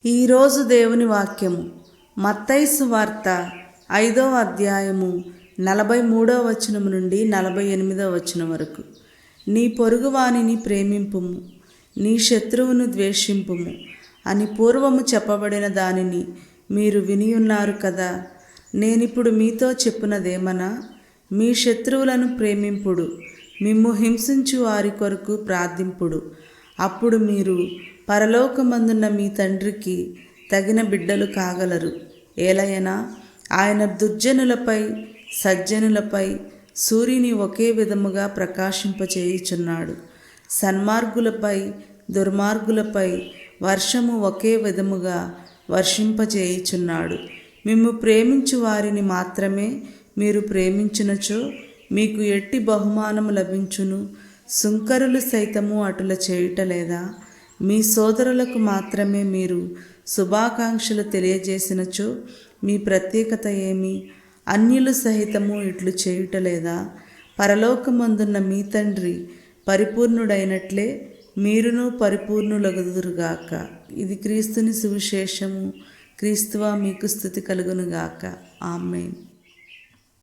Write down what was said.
ఈరోజు దేవుని వాక్యము మత్తయి సువార్త 5వ అధ్యాయము 43వ వచనం నుండి 48వ వచనం వరకు. నీ పొరుగువానిని ప్రేమింపుము, నీ శత్రువును ద్వేషింపుము అని పూర్వము చెప్పబడిన దానిని మీరు వినియున్నారు కదా. నేనిప్పుడు మీతో చెప్పునదేమనా, మీ శత్రువులను ప్రేమింపుడు, మిమ్ము హింసించు వారి కొరకు ప్రార్థింపుడు. అప్పుడు మీరు పరలోకమందున్న మీ తండ్రికి తగిన బిడ్డలు కాగలరు. ఏలయనా ఆయన దుర్జనులపై సజ్జనులపై సూర్యుని ఒకే విధముగా ప్రకాశింపచేయుచున్నాడు. సన్మార్గులపై దుర్మార్గులపై వర్షము ఒకే విధముగా వర్షింపచేయుచున్నాడు. మిమ్ము ప్రేమించు వారిని మాత్రమే మీరు ప్రేమించునచో మీకు ఎట్టి బహుమానము లభించును. సుంకరులు సైతము అటుల చేయుటలేదా? మీ సోదరులకు మాత్రమే మీరు శుభాకాంక్షలు తెలియజేసినచో మీ ప్రత్యేకత ఏమి? అన్యులు సహితము ఇట్లు చేయుటలేదా? పరలోకమందున్న మీ తండ్రి పరిపూర్ణుడైనట్లే మీరును పరిపూర్ణులగుదురుగాక. ఇది క్రీస్తుని సువిశేషము. క్రీస్తువా మీకు స్తుతి కలుగునుగాక. ఆమేన్.